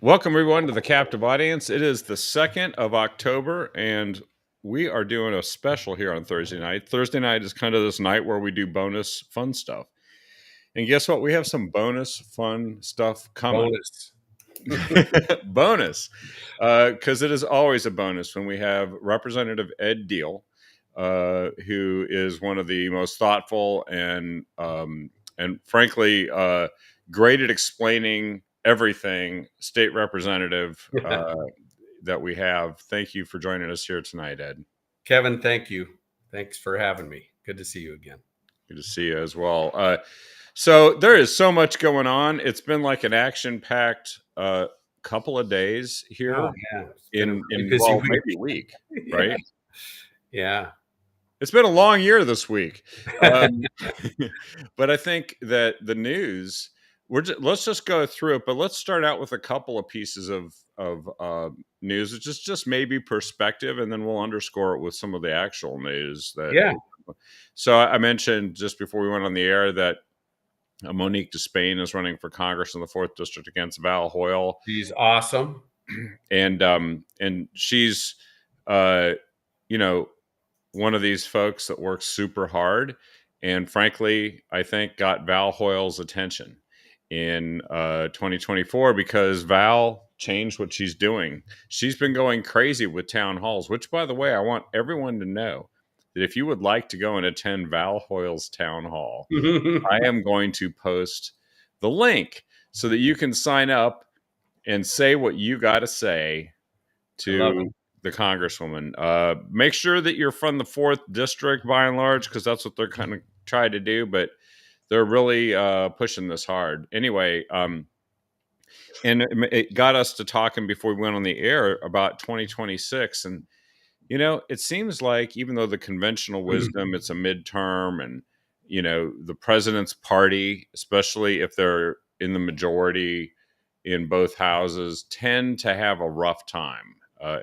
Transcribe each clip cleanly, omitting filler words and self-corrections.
Welcome, everyone, to the Captive Audience. It is the 2nd of October, and we are doing a special here on Thursday night. Thursday night is kind of this night where we do bonus fun stuff. And guess what? We have some bonus fun stuff coming. Bonus. Bonus. Because it is always a bonus when we have Representative Ed Deal, who is one of the most thoughtful and frankly, great at explaining everything state representative that we have. Thank you for joining us here tonight, Ed. Kevin, thank you. Thanks for having me. Good to see you again. Good to see you as well. So there is so much going on. It's been like an action-packed couple of days here in maybe a week, right? Yeah. It's been a long year this week. But I think that the news, let's just go through it, but let's start out with a couple of pieces of news. It's just maybe perspective, and then we'll underscore it with some of the actual news. So I mentioned just before we went on the air that Monique Despain is running for Congress in the 4th District against Val Hoyle. She's awesome. And she's, one of these folks that works super hard. And frankly, I think got Val Hoyle's attention in 2024 because Val changed what she's doing. She's been going crazy with town halls, which, by the way, I want everyone to know that if you would like to go and attend Val Hoyle's town hall, I am going to post the link so that you can sign up and say what you got to say to the Congresswoman. Make sure that you're from the 4th District by and large, because that's what they're kind of trying to do, but they're really pushing this hard. Anyway, and it got us to talking before we went on the air about 2026. And, it seems like even though the conventional wisdom, it's a midterm and, the president's party, especially if they're in the majority in both houses, tend to have a rough time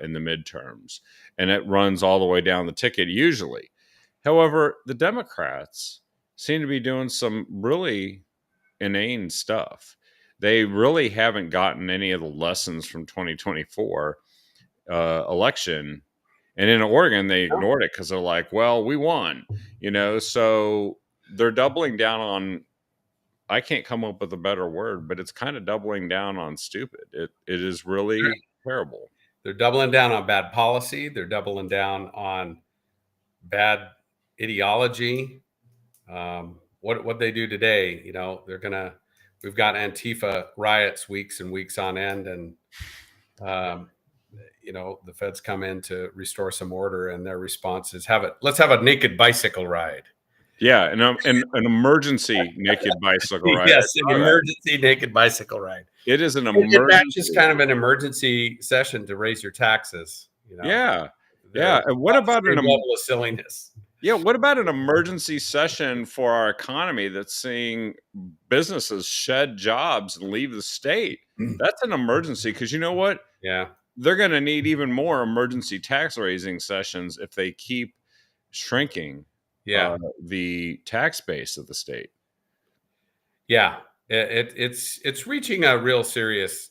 in the midterms, and it runs all the way down the ticket usually. However, the Democrats seem to be doing some really inane stuff. They really haven't gotten any of the lessons from 2024 election. And in Oregon, they ignored it because they're like, well, we won, so they're doubling down on, I can't come up with a better word, but it's kind of doubling down on stupid. It is really terrible. They're doubling down on bad policy. They're doubling down on bad ideology. What they do today, we've got Antifa riots weeks and weeks on end, and the feds come in to restore some order, and their response is let's have a naked bicycle ride. Yeah, an emergency naked bicycle ride. Yes, an emergency naked bicycle ride. It is an emergency. That's just kind of an emergency session to raise your taxes. Yeah. And what about an level of silliness? Yeah, what about an emergency session for our economy that's seeing businesses shed jobs and leave the state? That's an emergency because you know what? Yeah. They're going to need even more emergency tax raising sessions if they keep shrinking the tax base of the state. Yeah, it's reaching a real serious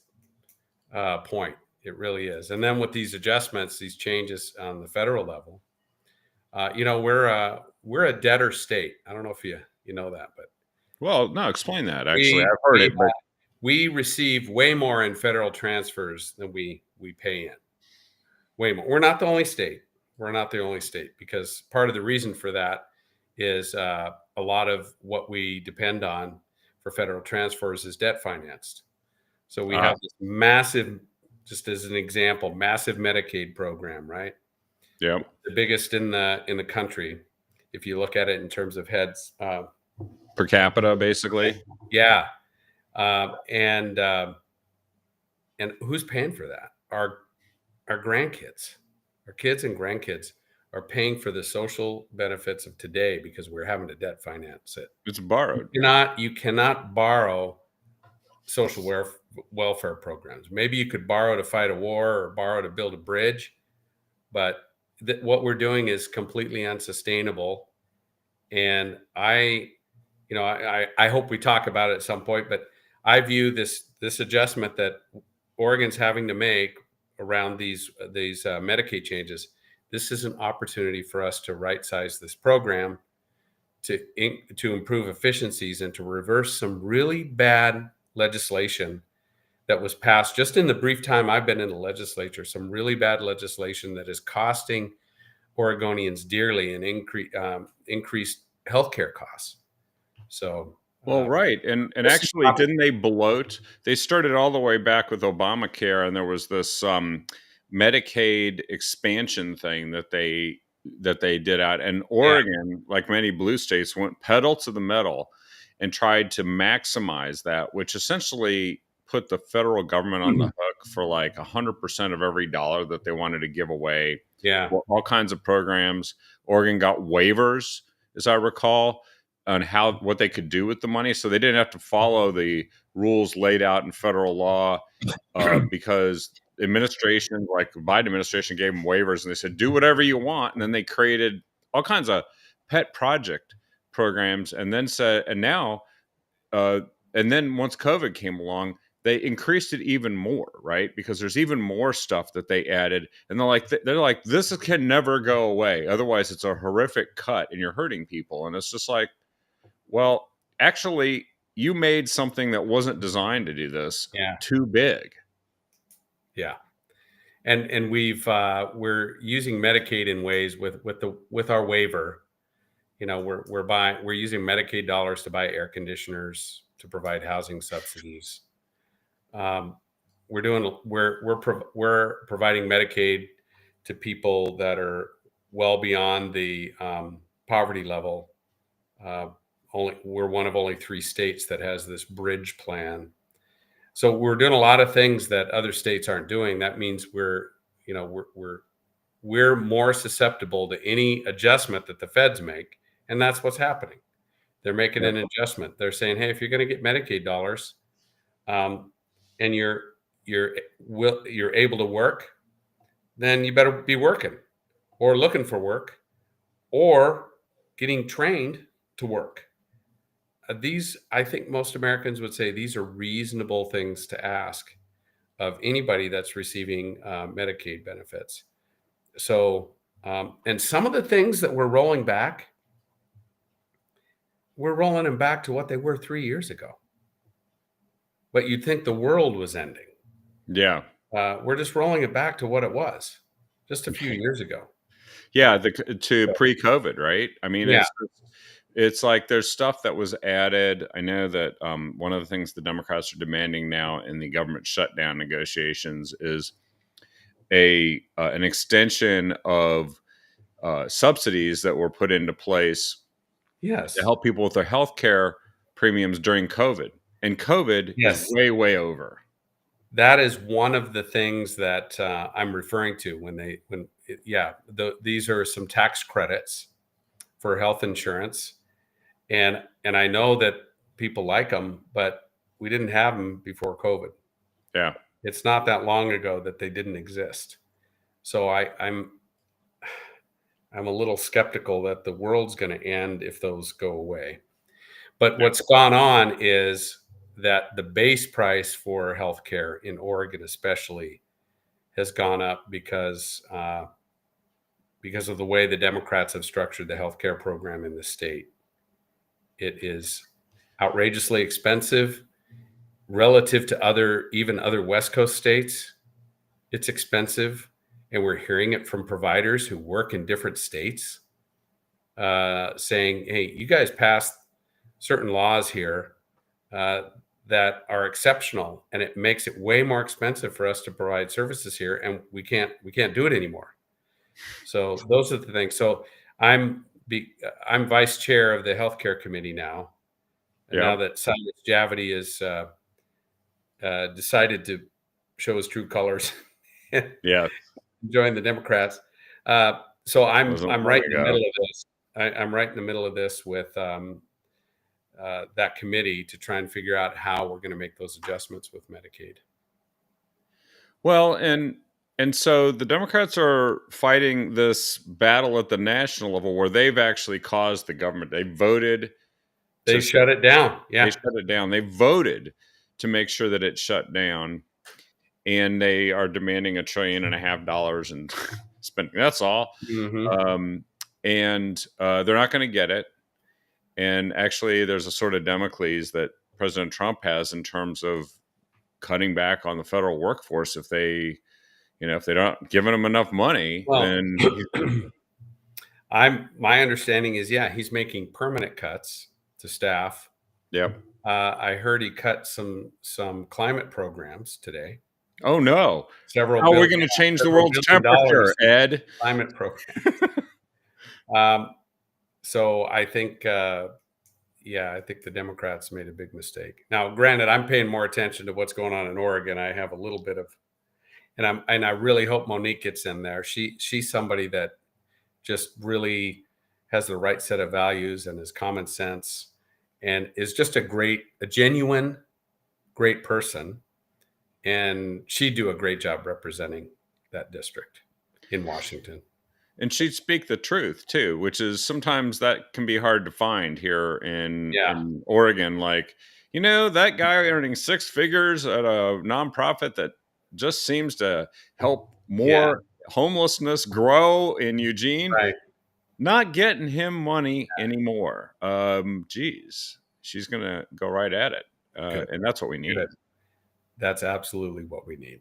point. It really is. And then with these adjustments, these changes on the federal level, we're a debtor state. I don't know if you know that, but no, explain that. Actually, I've heard it, but we receive way more in federal transfers than we pay in. Way more. We're not the only state. We're not the only state, because part of the reason for that is a lot of what we depend on for federal transfers is debt financed. So we have this massive, just as an example, massive Medicaid program, right? Yeah, the biggest in the country, if you look at it in terms of heads per capita, basically. Yeah, and who's paying for that? Our grandkids, our kids and grandkids are paying for the social benefits of today because we're having to debt finance it. It's borrowed. You cannot borrow social welfare programs. Maybe you could borrow to fight a war or borrow to build a bridge, but what we're doing is completely unsustainable. And I hope we talk about it at some point, but I view this adjustment that Oregon's having to make around these Medicaid changes, this is an opportunity for us to right size this program to improve efficiencies and to reverse some really bad legislation that was passed just in the brief time I've been in the legislature. Some really bad legislation that is costing Oregonians dearly and increased healthcare costs. So, Well, right, and this is actually, didn't they bloat? They started all the way back with Obamacare, and there was this Medicaid expansion thing that they did out. And yeah, Oregon, like many blue states, went pedal to the metal and tried to maximize that, which essentially put the federal government on the hook for like 100% of every dollar that they wanted to give away. yeah, All kinds of programs. Oregon got waivers, as I recall, on how what they could do with the money, so they didn't have to follow the rules laid out in federal law, because administration, like the Biden administration, gave them waivers and they said do whatever you want, and then they created all kinds of pet project programs, and then said, and now, uh, and then once COVID came along, they increased it even more, right? Because there's even more stuff that they added, and they're like, this can never go away. Otherwise, it's a horrific cut, and you're hurting people. And it's just like, well, actually, you made something that wasn't designed to do this yeah, too big. yeah. And we're using Medicaid in ways with our waiver. You know, we're using Medicaid dollars to buy air conditioners, to provide housing subsidies. Um, we're providing Medicaid to people that are well beyond the poverty level. We're one of only 3 states that has this bridge plan. So we're doing a lot of things that other states aren't doing. That means you know, we're more susceptible to any adjustment that the feds make, and that's what's happening. They're making Yeah. an adjustment. They're saying, hey, if you're going to get Medicaid dollars, um, and you're able to work, then you better be working or looking for work or getting trained to work. These, I think most Americans would say, these are reasonable things to ask of anybody that's receiving Medicaid benefits. So, and some of the things that we're rolling them back to what they were 3 years ago. But you'd think the world was ending. Yeah. We're just rolling it back to what it was just a few years ago. Yeah, to pre-COVID, right? I mean, Yeah. it's like there's stuff that was added. I know that one of the things the Democrats are demanding now in the government shutdown negotiations is an extension of subsidies that were put into place to Yes. help people with their health care premiums during COVID. And COVID is Yes. way, way over. That is one of the things that I'm referring to these are some tax credits for health insurance, and I know that people like them, but we didn't have them before COVID. Yeah. It's not that long ago that they didn't exist. So I'm a little skeptical that the world's going to end if those go away. But Yeah. what's gone on is that the base price for healthcare in Oregon, especially, has gone up because of the way the Democrats have structured the healthcare program in the state. It is outrageously expensive relative to even other West Coast states. It's expensive, and we're hearing it from providers who work in different states, saying, "Hey, you guys passed certain laws here that are exceptional, and it makes it way more expensive for us to provide services here, and we can't do it anymore." So those are the things. So I'm I'm vice chair of the healthcare committee now, and Yeah. now that Cyrus Javity has decided to show his true colors and Yeah. join the Democrats. So Wasn't I'm long right in the ago. middle of this. I'm right in the middle of this with that committee to try and figure out how we're going to make those adjustments with Medicaid. Well, and so the Democrats are fighting this battle at the national level where they've actually caused the government. They voted They to shut it down. they Yeah. shut it down. They voted to make sure that it shut down. and they are demanding $1.5 trillion and spending. That's all. Mm-hmm. And they're not going to get it. And actually, there's a sort of Damocles that President Trump has in terms of cutting back on the federal workforce. If they, if they don't giving them enough money, Well, then he's going to. my understanding is, yeah, he's making permanent cuts to staff. Yep. I heard he cut some climate programs today. Oh no! Several How are we billion, going to change the several world's billion temperature, dollars Ed? climate program. So I think, I think the Democrats made a big mistake. Now, granted, I'm paying more attention to what's going on in Oregon. I have a little bit of, and I really hope Monique gets in there. She's somebody that just really has the right set of values and is common sense, and is just a genuine, great person. And she'd do a great job representing that district in Washington. And she'd speak the truth too, which is sometimes that can be hard to find here Yeah, in Oregon. Like, that guy earning six figures at a nonprofit that just seems to help yeah, more homelessness grow in Eugene, right. not getting him money anymore. Geez, she's gonna go right at it, Good, and that's what we need. good. That's absolutely what we need.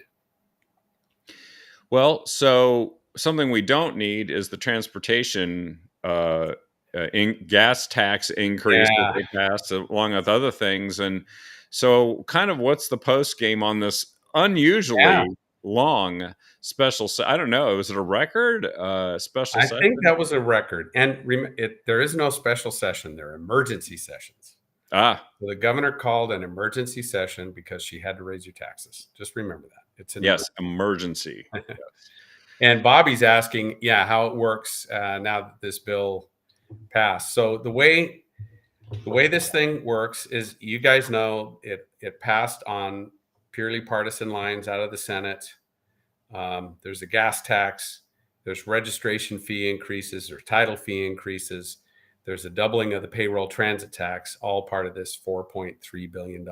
Well, so something we don't need is the transportation gas tax increase that Yeah, they passed, along with other things. And so, kind of, what's the post game on this yeah. unusually long special? I don't know. Was it a record special I think session? that was a record. And there is no special session. There are emergency sessions. Ah, So the governor called an emergency session because she had to raise your taxes. Just remember that. It's an yes, emergency. emergency. And Bobby's asking, how it works now that this bill passed. So the way this thing works is, you guys know, it passed on purely partisan lines out of the Senate. There's a gas tax, there's registration fee increases, there's title fee increases, there's a doubling of the payroll transit tax, all part of this $4.3 billion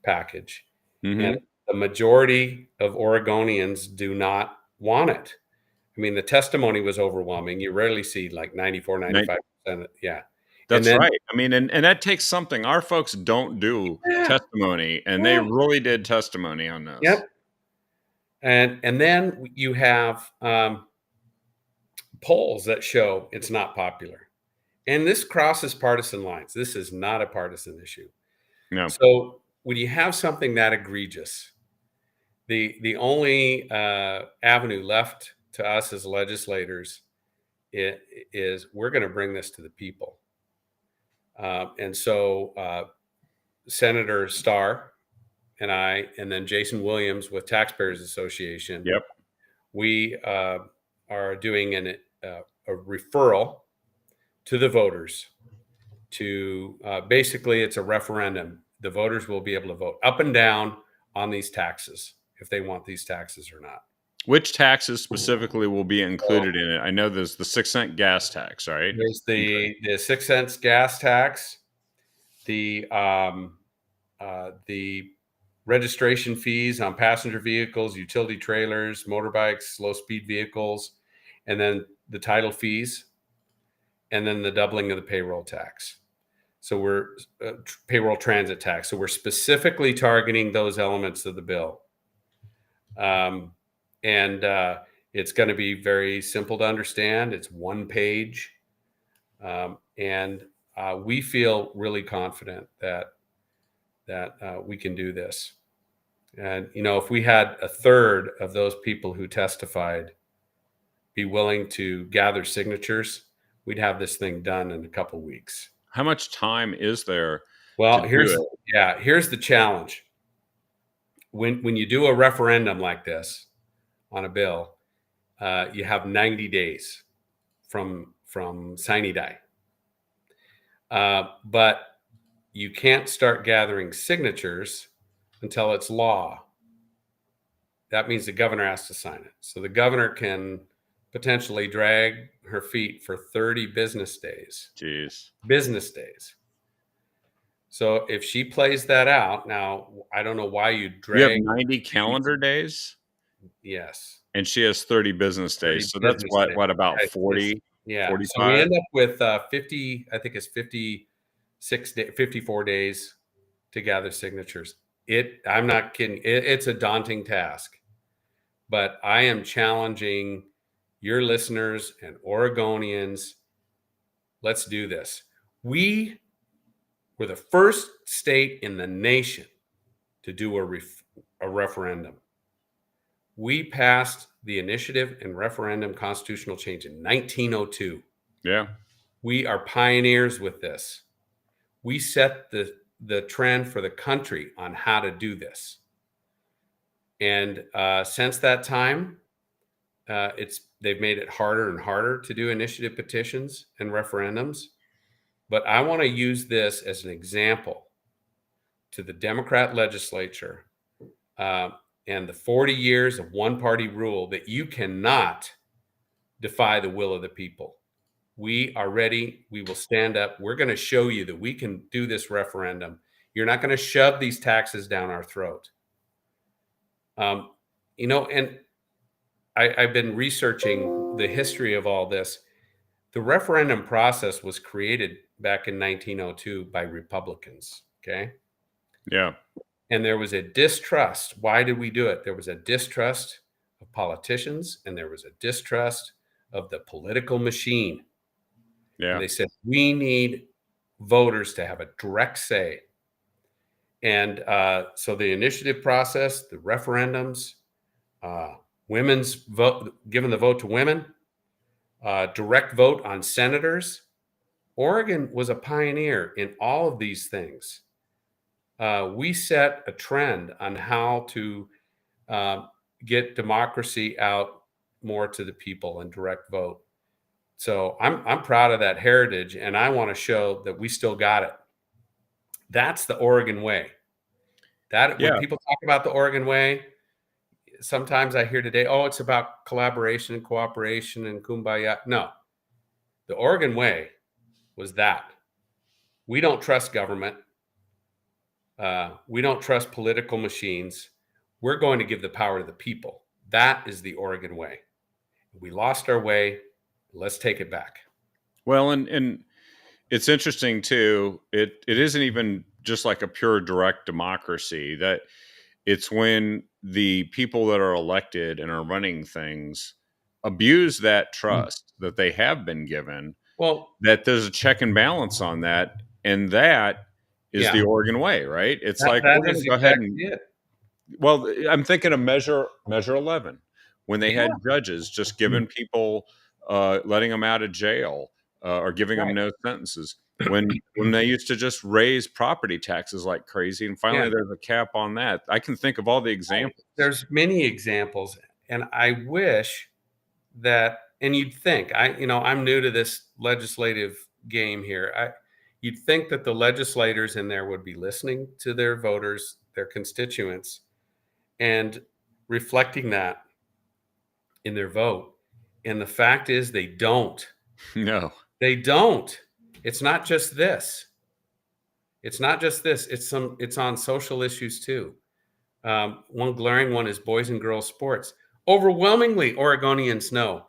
package. And Hmm. the majority of Oregonians do not want it. I mean, the testimony was overwhelming. You rarely see like 94, 95%. Yeah. And That's then, right. I mean, and that takes something. Our folks don't do yeah, testimony, and they yeah, really did testimony on this. yep. And then you have polls that show it's not popular. And this crosses partisan lines. This is not a partisan issue. No. So when you have something that egregious, the only avenue left to us as legislators is we're going to bring this to the people. And so Senator Starr and I, and then Jason Williams with Taxpayers Association, Yep. we are doing a referral to the voters to basically, it's a referendum. The voters will be able to vote up and down on these taxes, if they want these taxes or not. Which taxes specifically will be So included in it? I know there's the 6 cent gas tax, right? there's the 6 cents gas tax, the registration fees on passenger vehicles, utility trailers, motorbikes, low speed vehicles, and then the title fees, and then the doubling of the payroll tax. So we're payroll transit tax. So we're specifically targeting those elements of the bill. And it's going to be very simple to understand. It's one page. And we feel really confident that we can do this. And, if we had a third of those people who testified be willing to gather signatures, we'd have this thing done in a couple of weeks. How much time is there to Well, do it? here's the challenge. When you do a referendum like this on a bill, you have 90 days from sine die. But you can't start gathering signatures until it's law. That means the governor has to sign it. So the governor can potentially drag her feet for 30 business days. Jeez. Business days. So if she plays that out, now I don't know why you You have drag 90 babies. calendar days, Yes, and she has 30 business 30 days. So that's business days. what about It's 40, yeah. So we 45? end up with 50, I think it's 54 days to gather signatures. I'm not kidding. It's a daunting task, but I am challenging your listeners and Oregonians. Let's do this. We were the first state in the nation to do a referendum. We passed the initiative and referendum constitutional change in 1902. Yeah. We are pioneers with this. We set the trend for the country on how to do this. And since that time, they've made it harder and harder to do initiative petitions and referendums. But I want to use this as an example to the Democrat legislature uh, and the 40 years of one party rule that you cannot defy the will of the people. We are ready. We will stand up. We're going to show you that we can do this referendum. You're not going to shove these taxes down our throat. Um, and I've been researching the history of all this. The referendum process was created back in 1902 by Republicans. Okay. Yeah. And there was a distrust. Why did we do it? There was a distrust of politicians and there was a distrust of the political machine. And Yeah. they said, we need voters to have a direct say. And so the initiative process, the referendums, women's vote, giving the vote to women, direct vote on senators. Oregon was a pioneer in all of these things. We set a trend on how to uh, get democracy out more to the people and direct vote. So I'm proud of that heritage, and I want to show that we still got it. That's the Oregon way. That when Yeah. people talk about the Oregon way, sometimes I hear today, oh, it's about collaboration and cooperation and kumbaya. No, the Oregon way was that. We don't trust government. We don't trust political machines. We're going to give the power to the people. That is the Oregon way. We lost our way. Let's take it back. Well, and it's interesting too. It isn't even just like a pure direct democracy. That it's when the people that are elected and are running things abuse that trust that they have been given, Well, that there's a check and balance on that. And that is the yeah, Oregon way, right? It's like, that we're going is to go ahead exactly and, it. well, I'm thinking of measure 11, when they Yeah, had judges just giving people, letting them out of jail, or giving them right. no sentences. When they used to just raise property taxes like crazy, and Yeah, finally there's a cap on that. I can think of all the right. examples. There's many examples, and I wish that, and you'd think, I'm new to this legislative game here. You'd think that the legislators in there would be listening to their voters, their constituents, and reflecting that in their vote. And the fact is, they don't. No. They don't. It's not just this. It's not just this. It's on social issues too. One glaring one is boys and girls sports. Overwhelmingly, Oregonians know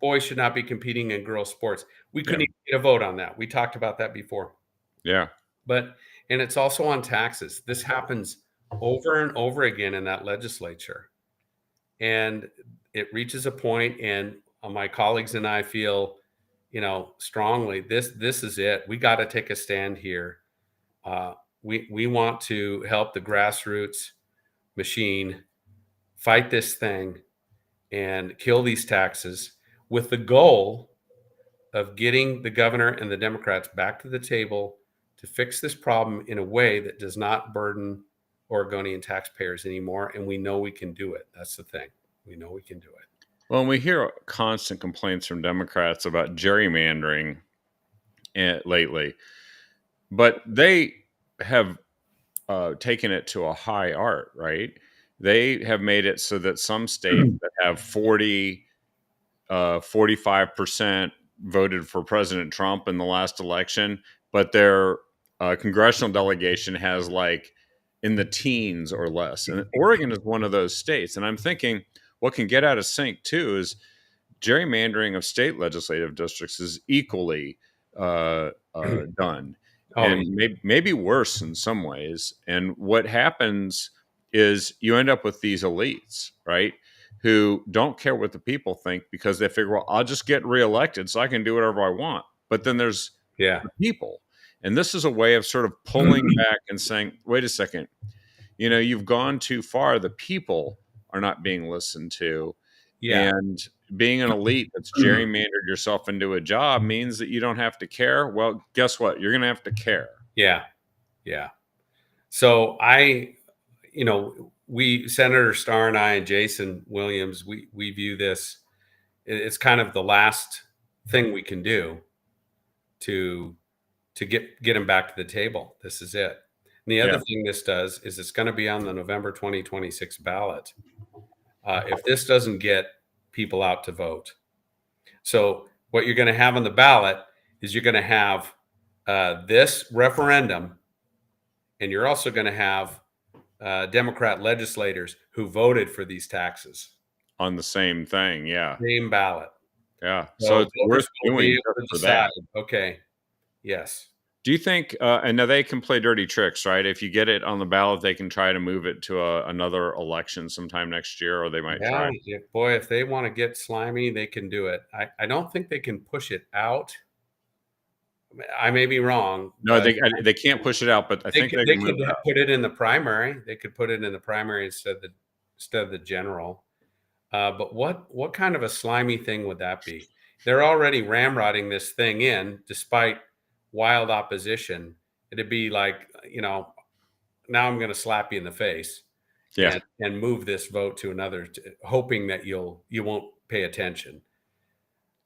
boys should not be competing in girls sports. We Yeah. couldn't even get a vote on that. We talked about that before. Yeah. But and it's also on taxes. This happens over and over again in that legislature. And it reaches a point, and my colleagues and I feel, strongly this is it. We got to take a stand here. We want to help the grassroots machine fight this thing and kill these taxes with the goal of getting the governor and the Democrats back to the table to fix this problem in a way that does not burden Oregonian taxpayers anymore. And we know we can do it. That's the thing. We know we can do it. Well, and we hear constant complaints from Democrats about gerrymandering, lately, but they have, taken it to a high art, right? They have made it so that some states that have 45% voted for President Trump in the last election, but they're congressional delegation has like in the teens or less. And Oregon is one of those states. And I'm thinking what can get out of sync too is gerrymandering of state legislative districts is equally done Oh, and maybe worse in some ways. And what happens is you end up with these elites, right? Who don't care what the people think because they figure, well, I'll just get reelected so I can do whatever I want. But then there's yeah. the people. And this is a way of sort of pulling back and saying, wait a second, you've gone too far. The people are not being listened to. Yeah. And being an elite that's gerrymandered yourself into a job means that you don't have to care. Well, guess what? You're going to have to care. Yeah. Yeah. So we, Senator Starr and I and Jason Williams, we view this, it's kind of the last thing we can do to get him back to the table. This is it. And the other thing this does is it's going to be on the November 2026 ballot. If this doesn't get people out to vote. So what you're going to have on the ballot is you're going to have this referendum, and you're also going to have Democrat legislators who voted for these taxes On the same thing. Yeah. same ballot. Yeah. So So it's worth voters will be doing able to just for decide. that. Okay, yes, Do you think, and now they can play dirty tricks, right? If you get it on the ballot, they can try to move it to another election sometime next year, or they might yeah. try. Boy, if they want to get slimy, they can do it. I don't think they can push it out. I may be wrong, No, but they can't push it out, but I think they they can could move it up. put it in the primary. They could put it in the primary instead of the general. But what kind of a slimy thing would that be? They're already ramrodding this thing in, despite wild opposition. It'd be like, now I'm going to slap you in the face Yeah. and move this vote to another, hoping that you won't pay attention.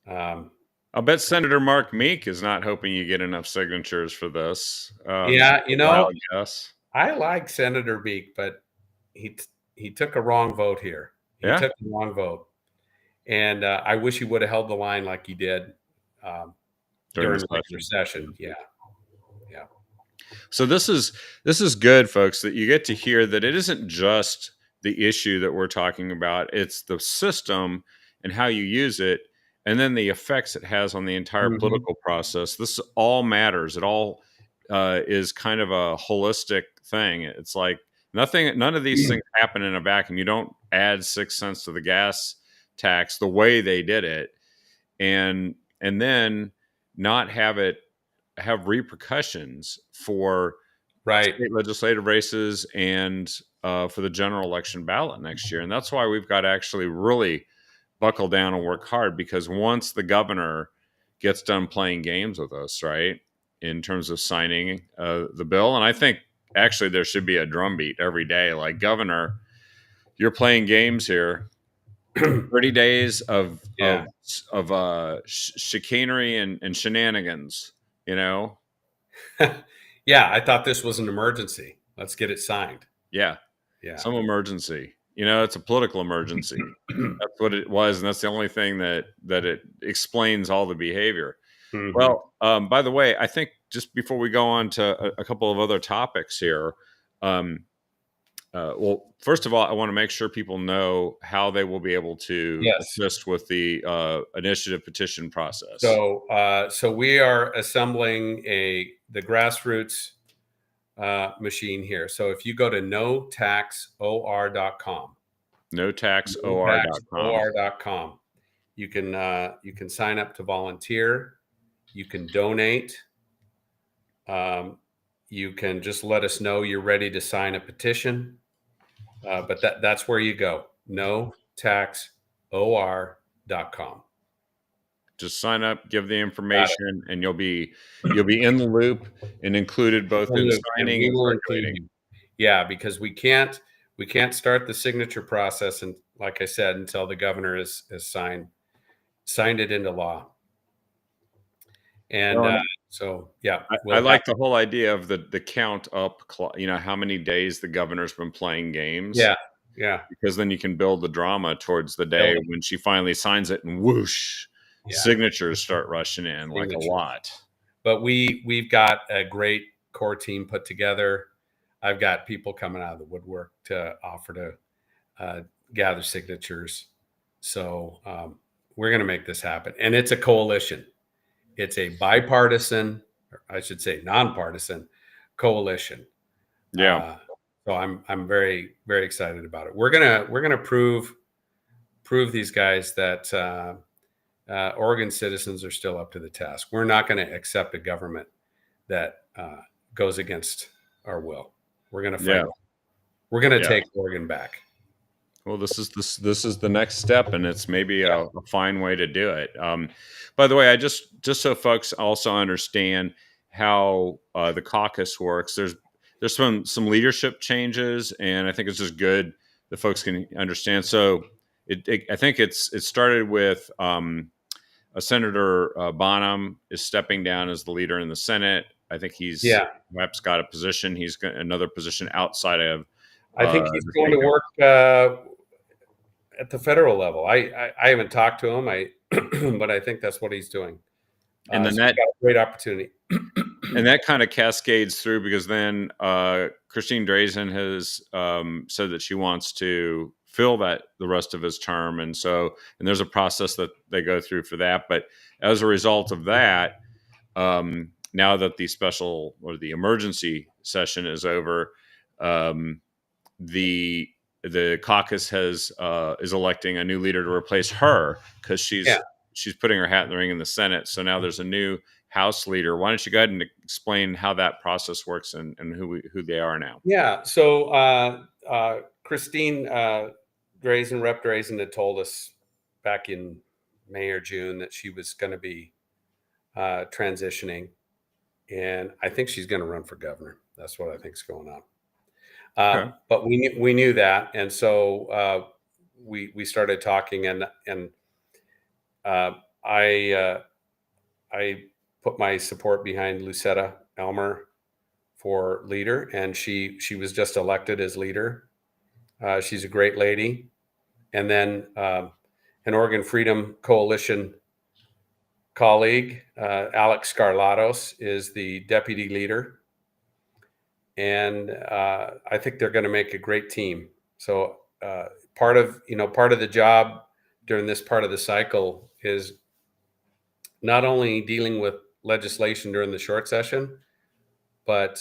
I'll bet Senator Mark Meek is not hoping you get enough signatures for this. Yeah, Wild guess. I like Senator Beek, but he took a wrong vote here. He Yeah. took the wrong vote, and I wish he would have held the line like he did during the regular session. Yeah, yeah. So this is good, folks, that you get to hear that it isn't just the issue that we're talking about; it's the system and how you use it, and then the effects it has on the entire political process. This all matters. It all is kind of a holistic thing. It's like none of these things happen in a vacuum. You don't add 6 cents to the gas tax the way they did it, and then not have repercussions for Right. state legislative races and for the general election ballot next year. And that's why we've got to actually really buckle down and work hard, because once the governor gets done playing games with us, right, in terms of signing the bill, and I think actually there should be a drumbeat every day, like, Governor, you're playing games here. 30 days of Yeah. chicanery and shenanigans, Yeah, I thought this was an emergency. Let's get it signed. Yeah. Yeah. Some emergency. It's a political emergency. That's what it was, and that's the only thing that it explains all the behavior. Mhm. Well, by the way, I think just before we go on to a couple of other topics here, well, first of all, I want to make sure people know how they will be able to Yes. assist with the initiative petition process. So we are assembling the grassroots machine here. So if you go to notaxor.com, notaxor.com, you can sign up to volunteer. You can donate. You can just let us know you're ready to sign a petition. But that's where you go. notaxor.com. Just sign up, give the information, and you'll be in the loop and included both in signing and circulating. Yeah, because we can't start the signature process, and like I said, until the governor has signed it into law. And so, yeah, I like the whole idea of the count up. How many days the governor's been playing games. Yeah, yeah. Because then you can build the drama towards the day when she finally signs it, and whoosh, signatures start rushing in like a lot. But we've got a great core team put together. I've got people coming out of the woodwork to offer to gather signatures. So we're going to make this happen. And it's a coalition. It's a bipartisan, or I should say nonpartisan coalition. Yeah. So I'm very, very excited about it. We're gonna prove these guys that Oregon citizens are still up to the task. We're not going to accept a government that goes against our will. We're going to fight. Yeah. We're going to Yeah. take Oregon back. Well, this is the next step, and it's maybe Yeah. a fine way to do it. By the way, I just so folks also understand how the caucus works. There's some leadership changes, and I think it's just good that folks can understand. So I think it started with Senator Bonham is stepping down as the leader in the Senate. I think he's perhaps got a position. He's got another position outside of. I think he's the going to state work at the federal level. I haven't talked to him, but I think that's what he's doing. and then so we've got a great opportunity. and that kind of cascades through because then Christine Drazen has said that she wants to fill that the rest of his term, and there's a process that they go through for that. But as a result of that, now that the special or the emergency session is over, the caucus is electing a new leader to replace her because she's putting her hat in the ring in the Senate. So now there's a new House leader. Why don't you go ahead and explain how that process works and who they are now? Yeah. So Christine Drazen, Rep. Drazen, had told us back in May or June that she was going to be transitioning, and I think she's going to run for governor. That's what I think is going on. Okay. But we knew that, and so we started talking, and I put my support behind Lucetta Elmer for leader, and she was just elected as leader. She's a great lady. And then an Oregon Freedom Coalition colleague, Alex Scarlatos, is the deputy leader. And I think they're going to make a great team. So part of the job during this part of the cycle is not only dealing with legislation during the short session, but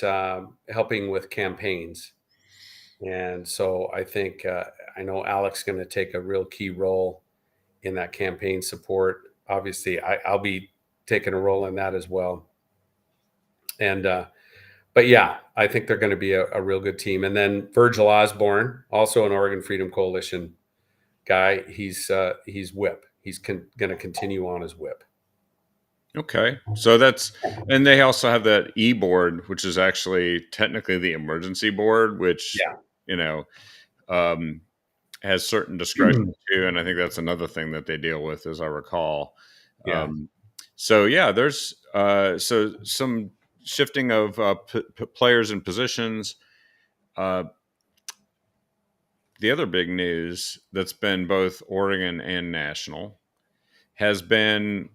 helping with campaigns. And so I think I know Alex is going to take a real key role in that campaign support. Obviously, I'll be taking a role in that as well. And but yeah, I think they're going to be a real good team. And then Virgil Osborne, also an Oregon Freedom Coalition guy, he's whip. He's going to continue on as whip. Okay. So and they also have that board, which is actually technically the emergency board, which, has certain discretion too. And I think that's another thing that they deal with, as I recall. Yeah. There's so some shifting of players and positions. The other big news that's been both Oregon and national has been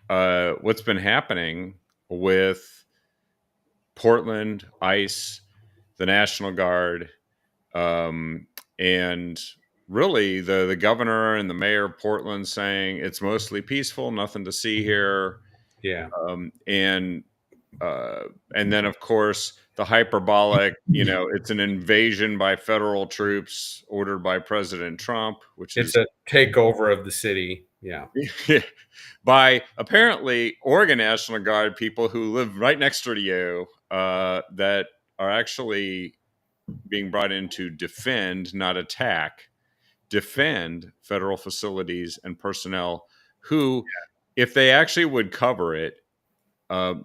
what's been happening with Portland, ICE, the National Guard, and really the governor and the mayor of Portland saying it's mostly peaceful, nothing to see here. Yeah. And then of course the hyperbolic, it's an invasion by federal troops ordered by President Trump, which it's a takeover of the city. Yeah. By apparently Oregon National Guard people who live right next door to you, that are actually being brought in to defend, not attack, defend federal facilities and personnel who, if they actually would cover it,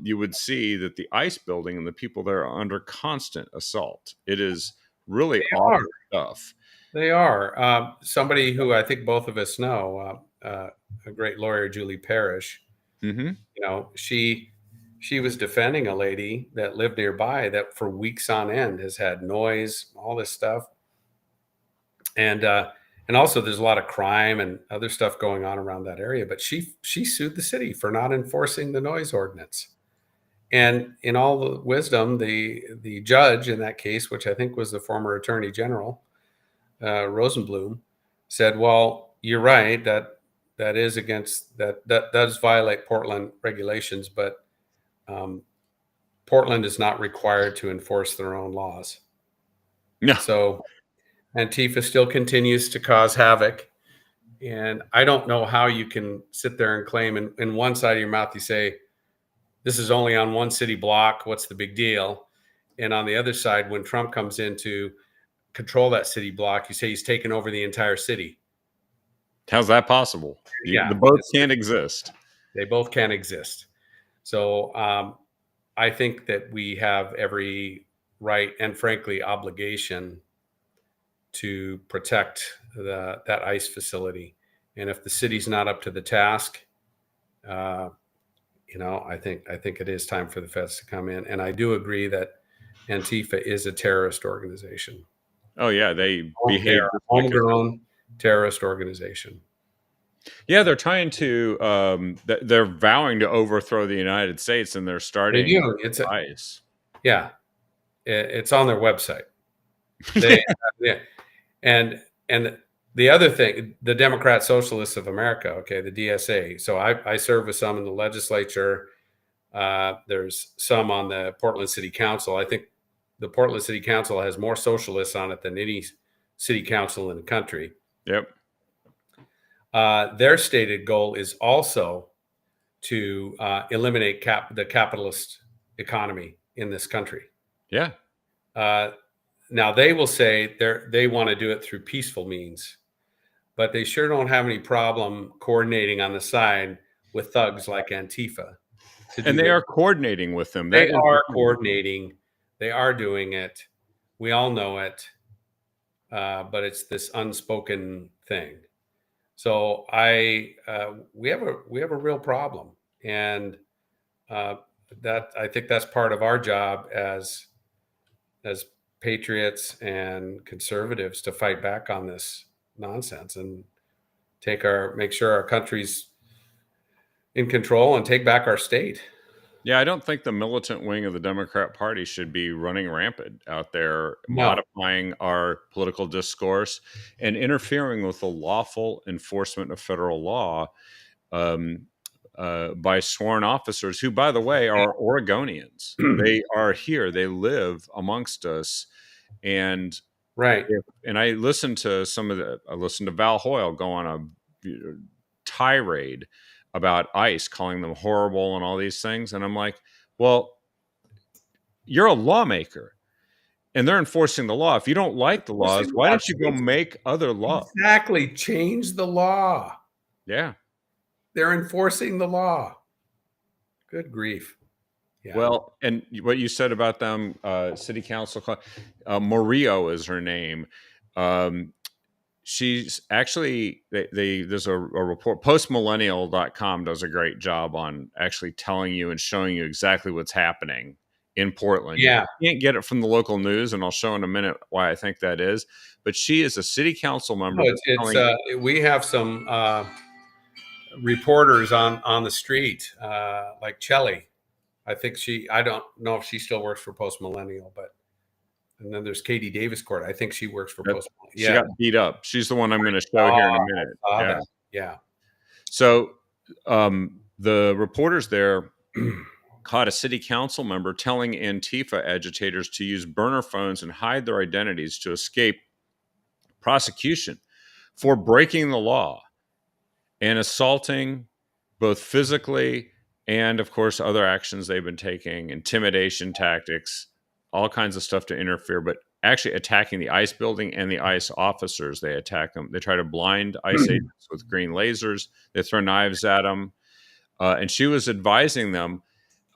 you would see that the ICE building and the people there are under constant assault. It is really awful stuff. They are. Somebody who I think both of us know, a great lawyer, Julie Parrish. Mm-hmm. She was defending a lady that lived nearby that for weeks on end has had noise, all this stuff, and also there's a lot of crime and other stuff going on around that area. But she sued the city for not enforcing the noise ordinance, And in all the wisdom, the judge in that case, which I think was the former Attorney General Rosenblum, said, "Well, you're right that is against that does violate Portland regulations, but um, Portland is not required to enforce their own laws." No. So Antifa still continues to cause havoc. And I don't know how you can sit there and claim in one side of your mouth, you say, this is only on one city block. What's the big deal? And on the other side, when Trump comes in to control that city block, you say he's taken over the entire city. How's that possible? Yeah, The both can't exist. they both can't exist. So I think that we have every right and frankly obligation to protect that ICE facility. And if the city's not up to the task, uh, I think it is time for the feds to come in. And I do agree that Antifa is a terrorist organization. Oh yeah, they behave They're a just like homegrown terrorist organization. yeah, they're trying to they're vowing to overthrow the United States, and they're They starting do. ICE. Yeah, it's on their website. They, yeah, and the other thing, the Democrat Socialists of America, okay, the DSA. So I serve with some in the legislature. There's some on the Portland City Council. I think the Portland City Council has more socialists on it than any city council in the country. Yep. Their stated goal is also to eliminate the capitalist economy in this country. Yeah. Now they will say they want to do it through peaceful means, but they sure don't have any problem coordinating on the side with thugs like Antifa to do And they their. are coordinating with them. They That is the are thing. coordinating. They are doing it. We all know it, but it's this unspoken thing. So we have a real problem, and that I think that's part of our job as patriots and conservatives to fight back on this nonsense and make sure our country's in control and take back our state. Yeah, I don't think the militant wing of the Democrat Party should be running rampant out there, No, modifying our political discourse and interfering with the lawful enforcement of federal law um, by sworn officers who, by the way, are Oregonians. They are here, they live amongst us. And right. I listened to I listened to Val Hoyle go on a tirade about ICE, calling them horrible and all these things. And I'm like, well, you're a lawmaker and they're enforcing the law. If you don't like the laws, why don't you go make other laws? Exactly. Change the law. Yeah. They're enforcing the law. Good grief. Yeah. Well, and what you said about them, city council, Murillo is her name. She's actually there's a report, postmillennial.com does a great job on actually telling you and showing you exactly what's happening in Portland. Yeah. You can't get it from the local news, and I'll show in a minute why I think that is. But she is a city council member. No, we have some reporters on the street, like Chelly. I don't know if she still works for Post Millennial, but and then there's Katie Davis Court. I think she works for Post Millennial. She got beat up. She's the one I'm going to show here in a minute. Yeah. Yeah. So the reporters there caught a city council member telling Antifa agitators to use burner phones and hide their identities to escape prosecution for breaking the law and assaulting both physically and, of course, other actions they've been taking, intimidation tactics, all kinds of stuff to interfere, but actually attacking the ICE building and the ICE officers. They attack them. They try to blind ICE agents with green lasers. They throw knives at them. And she was advising them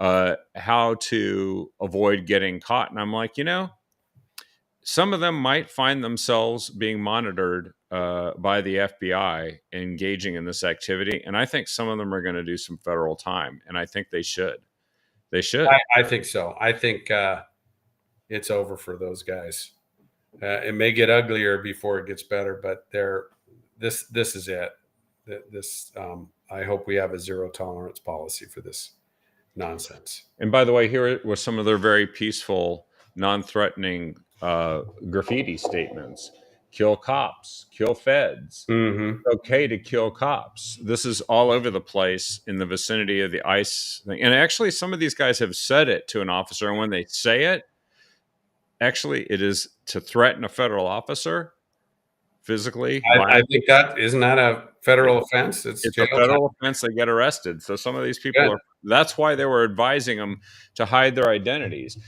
how to avoid getting caught. And I'm like, some of them might find themselves being monitored by the FBI engaging in this activity. And I think some of them are going to do some federal time. And I think they should. They should. I think so. I think it's over for those guys. It may get uglier before it gets better, but this is it. I hope we have a zero tolerance policy for this nonsense. And by the way, here were some of their very peaceful, non-threatening graffiti statements: "Kill cops, kill feds. Mm-hmm. It's okay to kill cops." This is all over the place in the vicinity of the ICE thing. And actually, some of these guys have said it to an officer, and when they say it, actually, it is to threaten a federal officer physically, I violently. think that isn't that a federal offense? It's It's a jail time. federal offense. They get arrested. So some of these people Good. are. That's why they were advising them to hide their identities.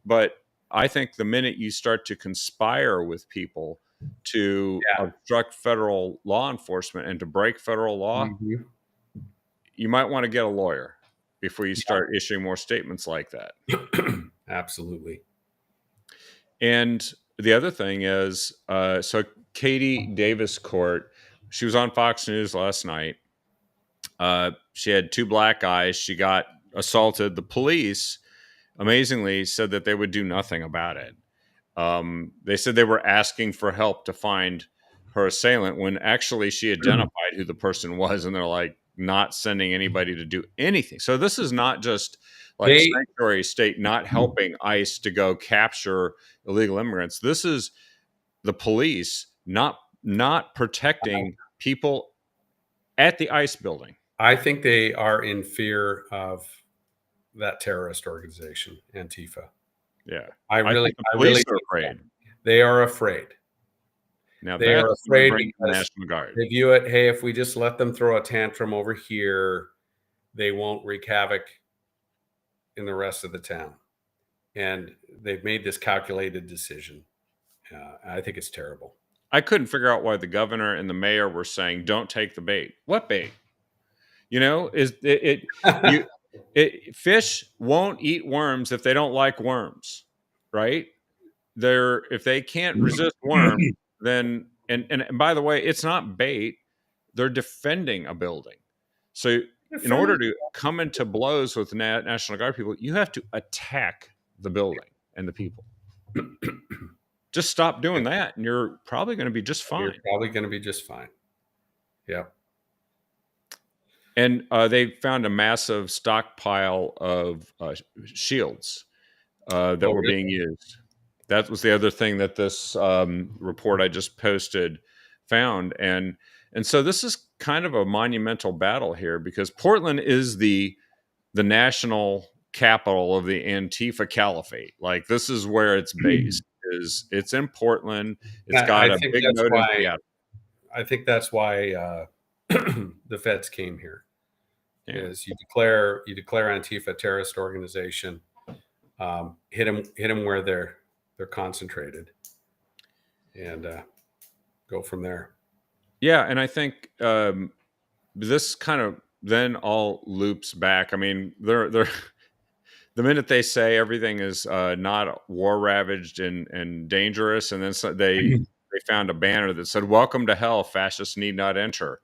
But I think the minute you start to conspire with people to Yeah. obstruct federal law enforcement and to break federal law, Mm-hmm. you might want to get a lawyer before you start issuing more statements like that. Absolutely. And the other thing is, so Katie Davis Court, she was on Fox News last night. She had two black guys. She got assaulted. The police, amazingly, said that they would do nothing about it. They said they were asking for help to find her assailant when actually she identified who the person was, and they're like not sending anybody to do anything. So this is not just like They sanctuary state not helping ICE to go capture illegal immigrants. This is the police not protecting people at the ICE building. I think they are in fear of that terrorist organization, Antifa. Yeah. I I really, think the I police really are think afraid. they are afraid. Now They are that's when you afraid bring in the because National Guard. they view it, hey, if we just let them throw a tantrum over here, they won't wreak havoc in the rest of the town. And they've made this calculated decision. I think it's terrible. I couldn't figure out why the governor and the mayor were saying, "Don't take the bait." What bait? You know, is you fish won't eat worms if they don't like worms, right? They're if they can't resist worms, then and by the way, it's not bait. They're defending a building. So in order to come into blows with National Guard people, you have to attack the building and the people. Just stop doing that, and you're probably going to be just fine. You're probably going to be just fine. Yeah. And they found a massive stockpile of shields that were being used. That was the other thing that this report I just posted found, and so this is kind of a monumental battle here because Portland is the national capital of the Antifa Caliphate. Like this is where it's based. It's in Portland. It's got I a think big that's note in why. Seattle. I think that's why the feds came here. Yeah. Is you declare Antifa a terrorist organization, hit them where they're concentrated, and go from there. Yeah, and I think this kind of then all loops back. I mean, they're the minute they say everything is not war ravaged and dangerous, and then they found a banner that said "Welcome to hell, fascists need not enter."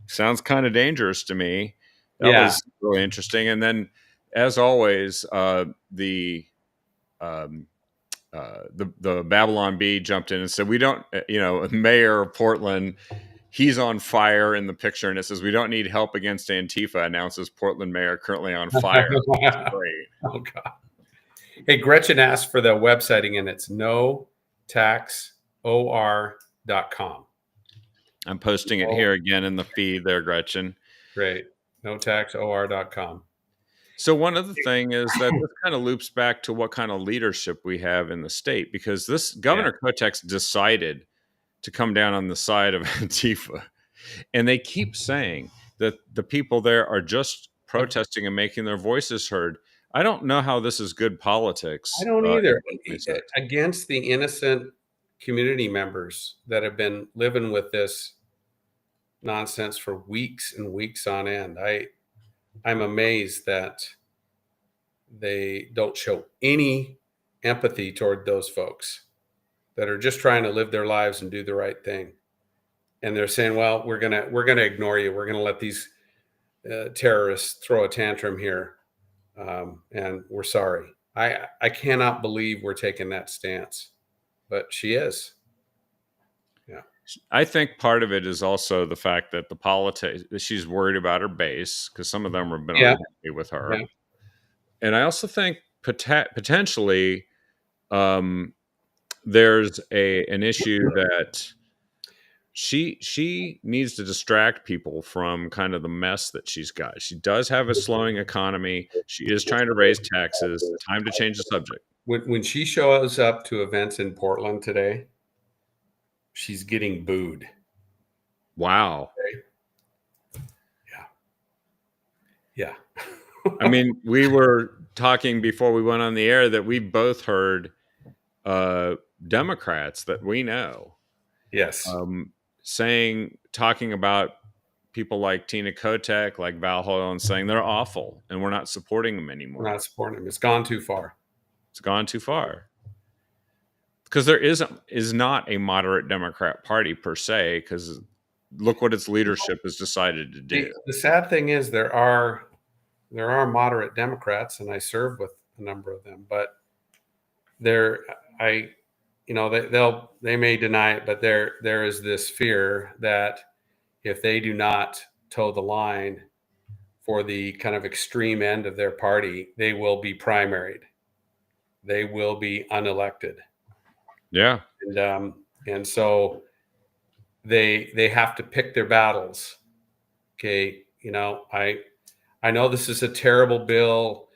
Sounds kind of dangerous to me. That Yeah. was really interesting. And then, as always, the Babylon Bee jumped in and said, "We don't, Mayor of Portland, he's on fire in the picture, and it says we don't need help against Antifa." Announces Portland mayor currently on fire. That's great. Oh God. Hey, Gretchen asked for the website again. It's notaxor.com. I'm posting it here again in the feed there, Gretchen. Great. Notaxor.com. So one other thing is that this kind of loops back to what kind of leadership we have in the state, because this Governor Kotek's decided to come down on the side of Antifa, and they keep saying that the people there are just protesting and making their voices heard. I don't know how this is good politics. I don't either. Against the innocent community members that have been living with this nonsense for weeks and weeks on end. I'm amazed that they don't show any empathy toward those folks that are just trying to live their lives and do the right thing. And they're saying, well, we're gonna ignore you. We're gonna let these terrorists throw a tantrum here, and we're sorry. I cannot believe we're taking that stance, but she is. Yeah. I think part of it is also the fact that the politics, she's worried about her base because some of them have been Yeah, unhappy with her. yeah. And I also think potentially um, there's an issue that she needs to distract people from kind of the mess that she's got. She does have a slowing economy. She is trying to raise taxes. Time to change the subject. When she shows up to events in Portland today, she's getting booed. Wow. Okay? Yeah, I mean, we were talking before we went on the air that we both heard uh, Democrats that we know yes. um, talking about people like Tina Kotek, like Val Hoyle, and saying they're awful and we're not supporting them We're anymore. not supporting him. It's gone too far. It's gone too far because there is not a moderate Democrat party per se. Because look what its leadership has decided to do. The sad thing is there are moderate Democrats, and I serve with a number of them, but there I they may deny it, but there is this fear that if they do not toe the line for the kind of extreme end of their party, they will be primaried. They will be unelected, Yeah, and so they have to pick their battles. Okay, I know this is a terrible bill,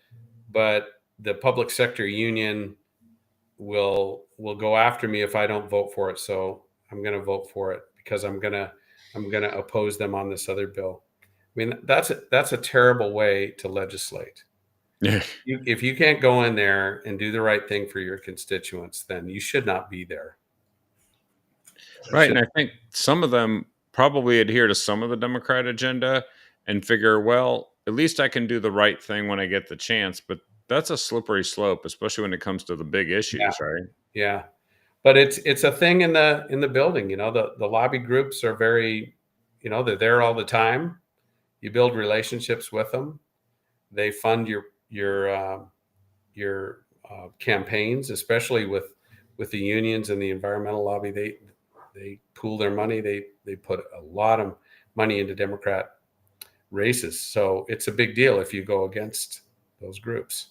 but the public sector union will go after me if I don't vote for it. So I'm going to vote for it because I'm gonna oppose them on this other bill. I mean, that's a terrible way to legislate. yeah. If you can't go in there and do the right thing for your constituents, then you should not be there. You Right. should, And I think some of them probably adhere to some of the Democrat agenda and figure, well, at least I can do the right thing when I get the chance. But that's a slippery slope, especially when it comes to the big yeah, issues, right? yeah. But it's a thing in the building. The lobby groups are very, they're there all the time. You build relationships with them. They fund your campaigns, especially with the unions and the environmental lobby. They pool their money. They put a lot of money into Democrat races. So it's a big deal if you go against those groups.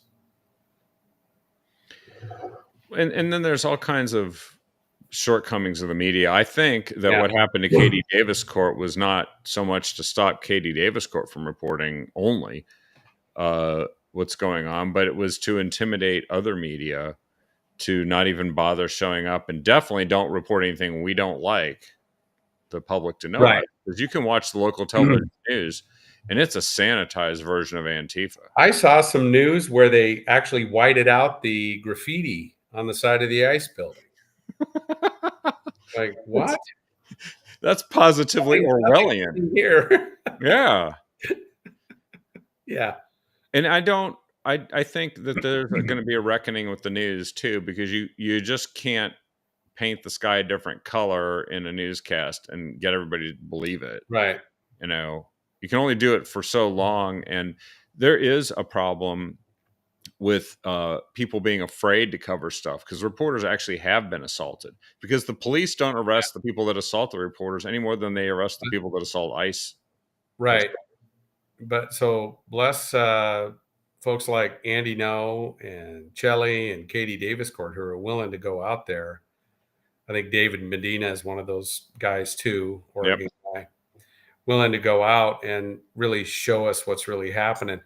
And then there's all kinds of shortcomings of the media. I think that Yeah. what happened to Katie Davis Court was not so much to stop Katie Davis Court from reporting only what's going on, but it was to intimidate other media to not even bother showing up and definitely don't report anything we don't like the public to know about Right. it. Because you can watch the local television news and it's a sanitized version of Antifa. I saw some news where they actually whited out the graffiti on the side of the ICE building. Like, That's, what? that's positively Orwellian. Nothing here. Yeah. Yeah. And I think that there's going to be a reckoning with the news too, because you just can't paint the sky a different color in a newscast and get everybody to believe it. Right. You know, you can only do it for so long. And there is a problem with people being afraid to cover stuff because reporters actually have been assaulted because the police don't arrest the people that assault the reporters any more than they arrest the people that assault ICE. Right. But so bless folks like Andy No and Chelly and Katie Davis Court who are willing to go out there. I think David Medina is one of those guys too, Yep. Oregon guy, willing to go out and really show us what's really happening.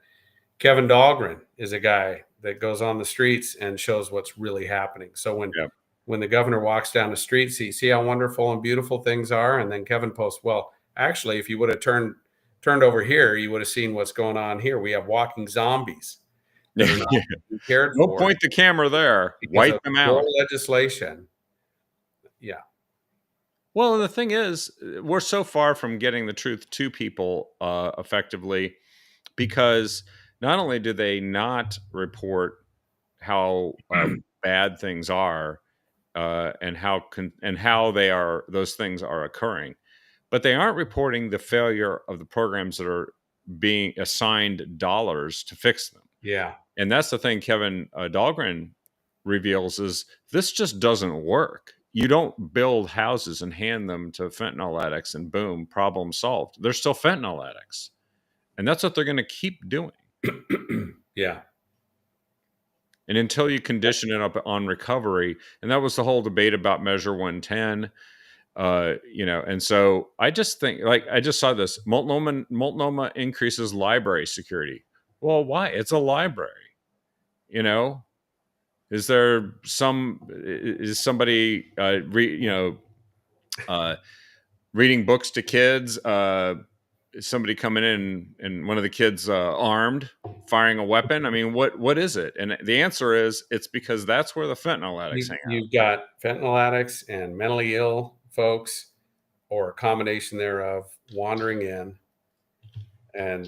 Kevin Dahlgren is a guy that goes on the streets and shows what's really happening. So Yep. when the governor walks down the street, see how wonderful and beautiful things are, and then Kevin posts, well, actually, if you would have turned over here, you would have seen what's going on here. We have walking zombies that are not being cared Don't for point the camera there. because Wipe of them your out. legislation. Yeah, Well, the thing is, we're so far from getting the truth to people effectively because not only do they not report how bad things are and how those things are occurring, but they aren't reporting the failure of the programs that are being assigned dollars to fix them. yeah, And that's the thing Kevin Dahlgren reveals is this just doesn't work. you don't build houses and hand them to fentanyl addicts and boom, problem solved. They're still fentanyl addicts. And that's what they're going to keep doing. Yeah. And until you condition it up on recovery, and that was the whole debate about Measure 110, and so I just think, like, I just saw this Multnomah increases library security. Well, why? It's a library, you know. Is somebody reading books to kids? Somebody coming in and one of the kids armed, firing a weapon? I mean, what is it? And the answer is it's because that's where the fentanyl addicts hang out. You've got fentanyl addicts and mentally ill folks, or a combination thereof, wandering in, and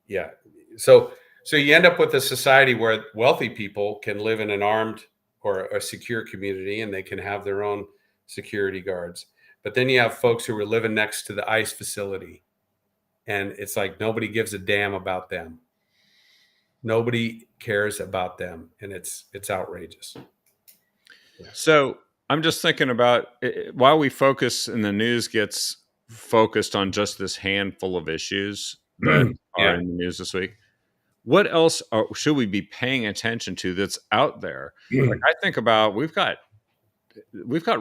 yeah. So you end up with a society where wealthy people can live in an armed or a secure community, and they can have their own security guards. But then you have folks who are living next to the ICE facility, and it's like nobody gives a damn about them. Nobody cares about them, and it's outrageous. Yeah. So I'm just thinking about while we focus and the news gets focused on just this handful of issues that are in the news this week, what else should we be paying attention to that's out there? Like, I think about we've got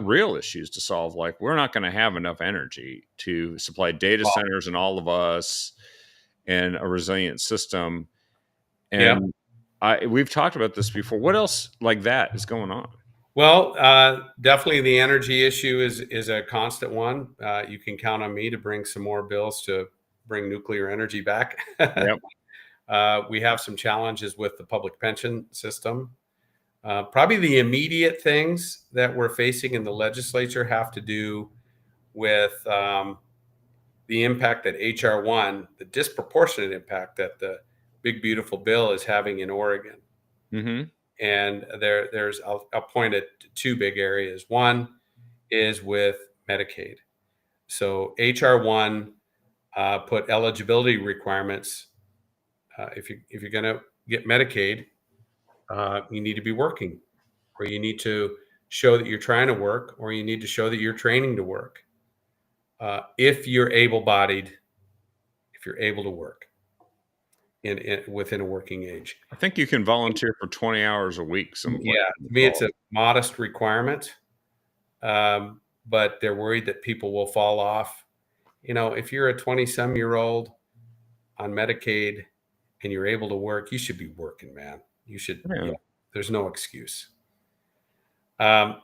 real issues to solve. Like, we're not going to have enough energy to supply data centers and all of us and a resilient system. And we've talked about this before. What else like that is going on? Well, definitely the energy issue is a constant one. You can count on me to bring some more bills to bring nuclear energy back. Yep. We have some challenges with the public pension system. Probably the immediate things that we're facing in the legislature have to do with the impact that H.R. 1, the disproportionate impact that the big, beautiful bill is having in Oregon. Mm-hmm. And I'll point at two big areas. One is with Medicaid. So H.R. 1 put eligibility requirements. If you're going to get Medicaid, you need to be working, or you need to show that you're trying to work, or you need to show that you're training to work. If you're able-bodied, if you're able to work within a working age. I think you can volunteer for 20 hours a week. To me, it's a modest requirement, but they're worried that people will fall off. If you're a 20-some-year-old on Medicaid and you're able to work, you should be working, man. You should. Yeah. There's no excuse. So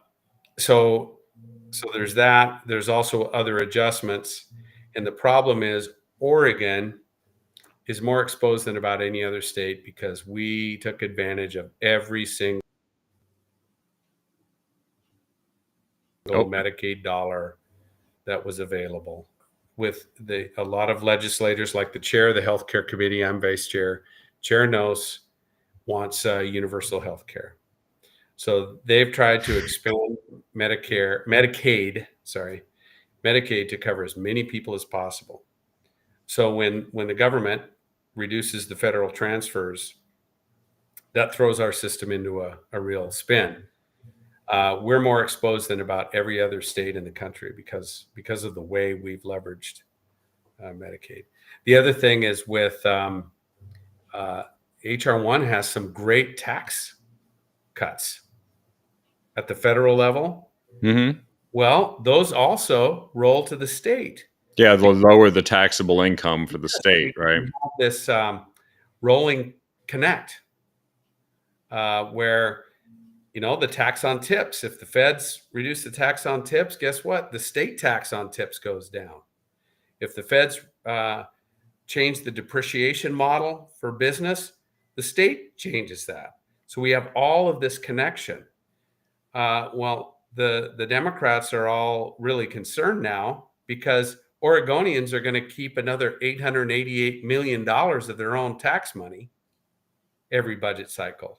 there's that. There's also other adjustments, and the problem is Oregon is more exposed than about any other state because we took advantage of every single Medicaid dollar that was available. With a lot of legislators, like the chair of the healthcare committee, I'm vice chair. Chair Nose wants universal health care. So they've tried to expand Medicaid to cover as many people as possible. So when the government reduces the federal transfers, that throws our system into a real spin. We're more exposed than about every other state in the country because of the way we've leveraged Medicaid. The other thing is with H.R. 1 has some great tax cuts at the federal level. Mm-hmm. Well, those also roll to the state. Yeah, they'll lower the taxable income for the state, right? This rolling connect where, the tax on tips, if the feds reduce the tax on tips, guess what? The state tax on tips goes down. If the feds change the depreciation model for business, the state changes that. So we have all of this connection. Well, the Democrats are all really concerned now because Oregonians are going to keep another $888 million of their own tax money every budget cycle.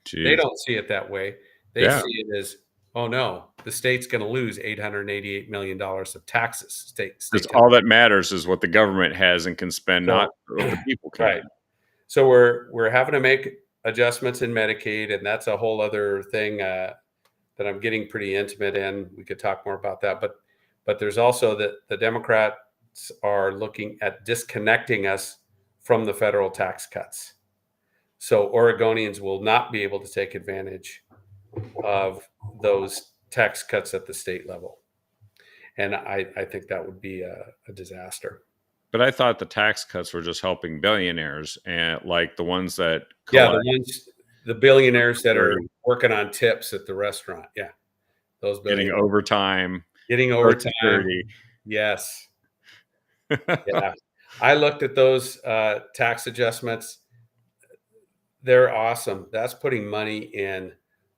Jeez. They don't see it that way. They see it as, oh no, the state's going to lose $888 million of taxes. Because all that matters is what the government has and can spend, not what the people can. Right. So we're having to make adjustments in Medicaid, and that's a whole other thing. that I'm getting pretty intimate in. We could talk more about that, but there's also that the Democrats are looking at disconnecting us from the federal tax cuts. So Oregonians will not be able to take advantage of those tax cuts at the state level. And I think that would be a disaster. But I thought the tax cuts were just helping billionaires and like the ones that Yeah, collect the billionaires that are Security, working on tips at the restaurant. Yeah, those getting billionaires overtime, getting Social overtime. Security. Yes. Yeah. I looked at those tax adjustments. They're awesome. That's putting money in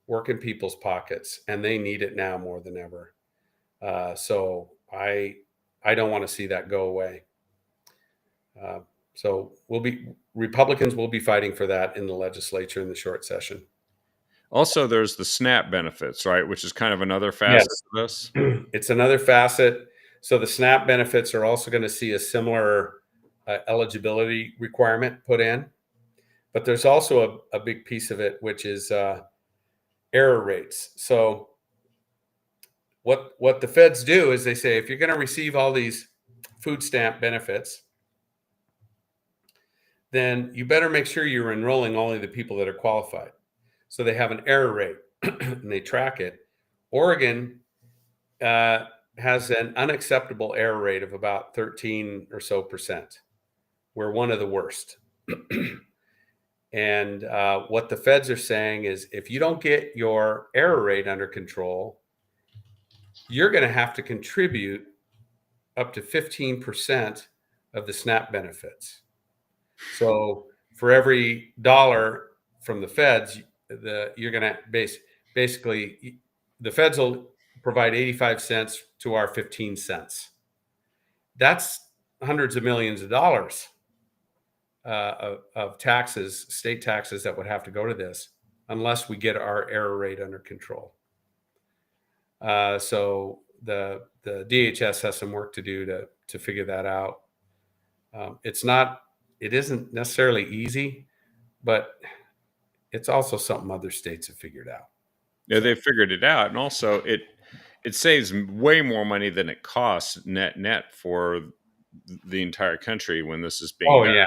working people's pockets, and they need it now more than ever. So I don't want to see that go away. Uh, so Republicans will be fighting for that in the legislature in the short session. Also, there's the SNAP benefits, right? Which is kind of another facet Yes, of this. it's another facet. So the SNAP benefits are also going to see a similar eligibility requirement put in, but there's also a big piece of it, which is error rates. So what the feds do is they say, if you're going to receive all these food stamp benefits, then you better make sure you're enrolling only the people that are qualified. So they have an error rate and they track it. Oregon has an unacceptable error rate of about 13 or so percent. We're one of the worst. And what the feds are saying is, if you don't get your error rate under control, you're going to have to contribute up to 15% of the SNAP benefits. So for every dollar from the feds, you're going to basically the feds will provide 85 cents to our 15 cents. That's hundreds of millions of dollars of taxes, state taxes that would have to go to this unless we get our error rate under control. So the DHS has some work to do to figure that out. It isn't necessarily easy, but it's also something other states have figured out. Yeah, they figured it out, and also it saves way more money than it costs net for the entire country when this is being Oh done. yeah,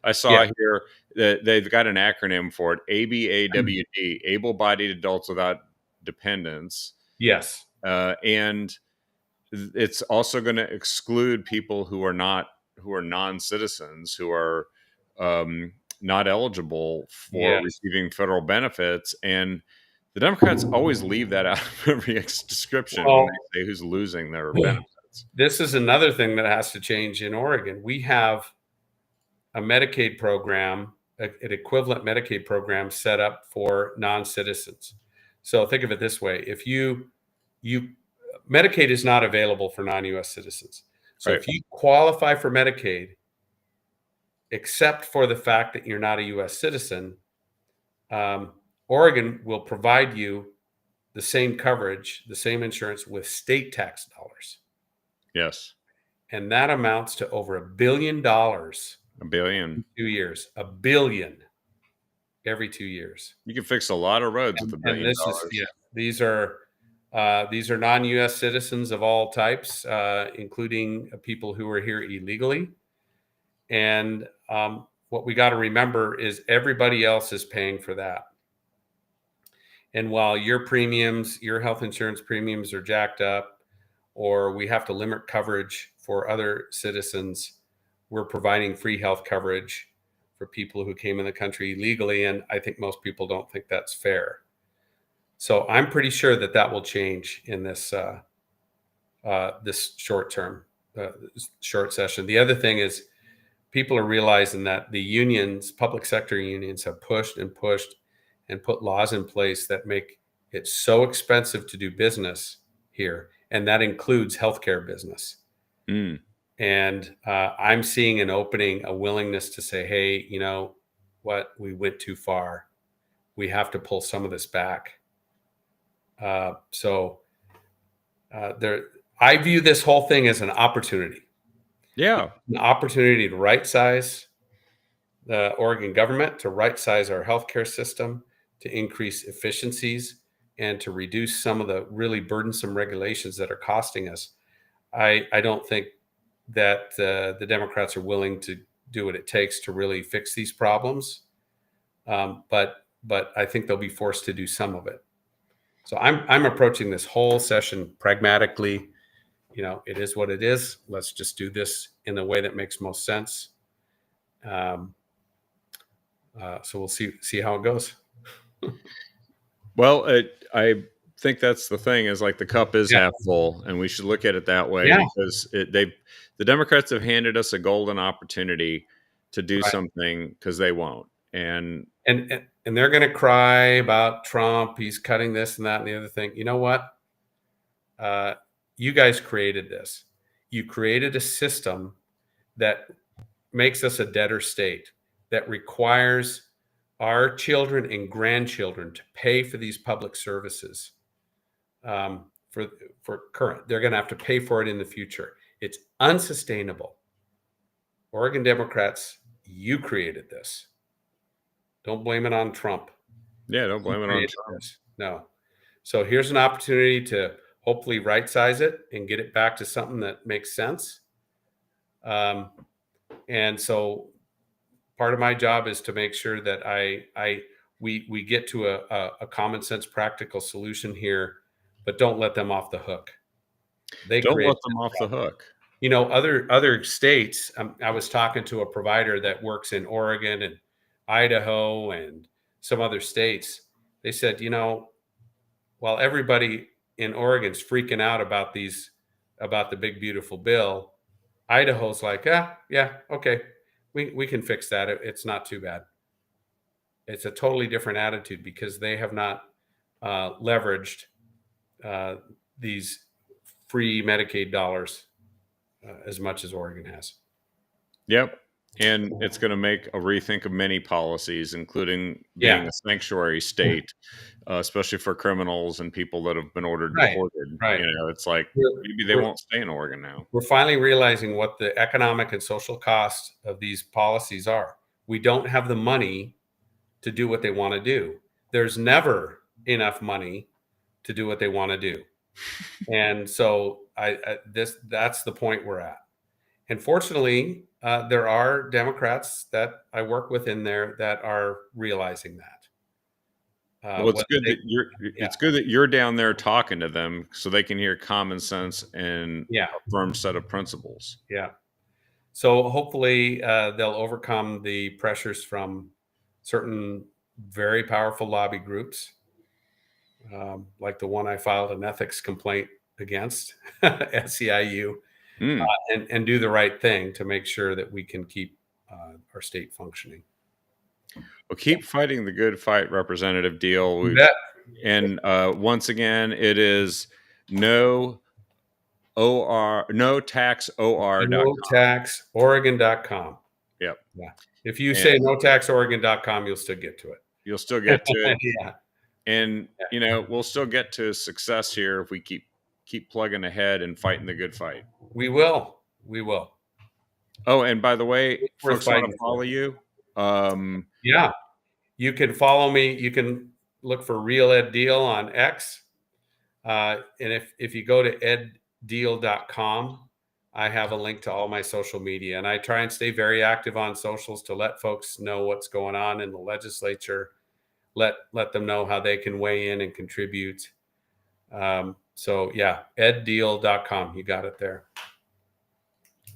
I yeah, saw here that they've got an acronym for it, ABAWD, able-bodied adults without dependents, yes, and it's also going to exclude people who are non-citizens, who are not eligible for yes. receiving federal benefits. And the Democrats always leave that out of every description when Well, they say who's losing their benefits. this is another thing that has to change in Oregon. We have a Medicaid program, an equivalent Medicaid program set up for non-citizens. So think of it this way: if you Medicaid is not available for non-U.S. citizens. So Right. if you qualify for Medicaid, except for the fact that you're not a U.S. citizen, Oregon will provide you the same coverage, the same insurance with state tax dollars. Yes. And that amounts to over $1 billion $1 billion. 2 years. $1 billion every 2 years. You can fix a lot of roads with $1 billion. And this is, yeah, these are non-U.S. citizens of all types, including people who are here illegally. And what we got to remember is everybody else is paying for that. And while your health insurance premiums are jacked up, or we have to limit coverage for other citizens, we're providing free health coverage for people who came in the country illegally. And I think most people don't think that's fair. So I'm pretty sure that will change in this this short session. The other thing is, people are realizing that the unions, public sector unions, have pushed and pushed and put laws in place that make it so expensive to do business here, and that includes healthcare business. Mm. And I'm seeing an opening, a willingness to say, hey, you know what, we went too far. We have to pull some of this back. I view this whole thing as an opportunity. Yeah. An opportunity to right size the Oregon government, to right size our healthcare system, to increase efficiencies and to reduce some of the really burdensome regulations that are costing us, I don't think that the Democrats are willing to do what it takes to really fix these problems. But I think they'll be forced to do some of it. So I'm approaching this whole session pragmatically. It is what it is. Let's just do this in the way that makes most sense. So we'll see how it goes. Well, I think that's the thing, is like the cup is Yeah. half full, and we should look at it that way, Yeah. because the Democrats have handed us a golden opportunity to do Right. something, because they won't. And they're going to cry about Trump. He's cutting this and that and the other thing. You know what? You guys created this. You created a system that makes us a debtor state, that requires our children and grandchildren to pay for these public services. For current, they're going to have to pay for it in the future. It's unsustainable. Oregon Democrats, you created this. Don't blame it on Trump. Yeah, don't blame it on Trump. This. No. So here's an opportunity to hopefully right size it and get it back to something that makes sense. And so part of my job is to make sure that we get to a common sense, practical solution here, but don't let them off the hook. Don't let them off the hook. Other states. I was talking to a provider that works in Oregon and Idaho and some other states. They said, while everybody in Oregon's freaking out about the big beautiful bill, Idaho's like, yeah, okay, we can fix that. It's not too bad. It's a totally different attitude because they have not leveraged these free Medicaid dollars as much as Oregon has. Yep. And it's going to make a rethink of many policies, including being a sanctuary state, especially for criminals and people that have been ordered deported. Right. It's like maybe they won't stay in Oregon now. We're finally realizing what the economic and social cost of these policies are. We don't have the money to do what they want to do. There's never enough money to do what they want to do. And so that's the point we're at. And fortunately, there are Democrats that I work with in there that are realizing that. Well, it's good it's good that you're down there talking to them so they can hear common sense and a firm set of principles. Yeah. So hopefully they'll overcome the pressures from certain very powerful lobby groups, like the one I filed an ethics complaint against, SEIU, and do the right thing to make sure that we can keep our state functioning. Well, keep fighting the good fight, Representative Deal. And once again, it is notaxoregon.com. Yep. Yeah. If you say notaxoregon.com, you'll still get to it. You'll still get to it. Yeah. And we'll still get to success here if we keep plugging ahead and fighting the good fight. We will. Oh, and by the way, folks want to follow you. Yeah, you can follow me. You can look for Real Ed Deal on X. And if you go to eddeal.com, I have a link to all my social media, and I try and stay very active on socials to let folks know what's going on in the legislature, let them know how they can weigh in and contribute. So yeah, eddeal.com. You got it there.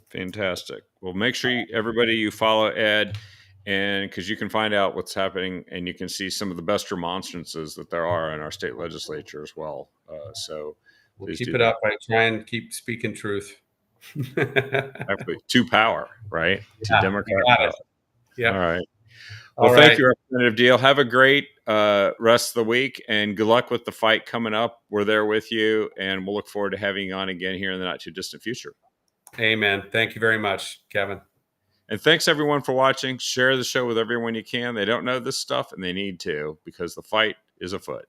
Fantastic. Well, make sure you follow Ed, and because you can find out what's happening and you can see some of the best remonstrances that there are in our state legislature as well. So we'll keep it up. I try and keep speaking truth. Exactly. To power, right? To Democrat power. Yeah. All right. Well, thank you, Representative Deal. Have a great rest of the week, and good luck with the fight coming up. We're there with you, and we'll look forward to having you on again here in the not too distant future. Amen. Thank you very much, Kevin. And thanks everyone for watching. Share the show with everyone you can. They don't know this stuff and they need to, because the fight is afoot.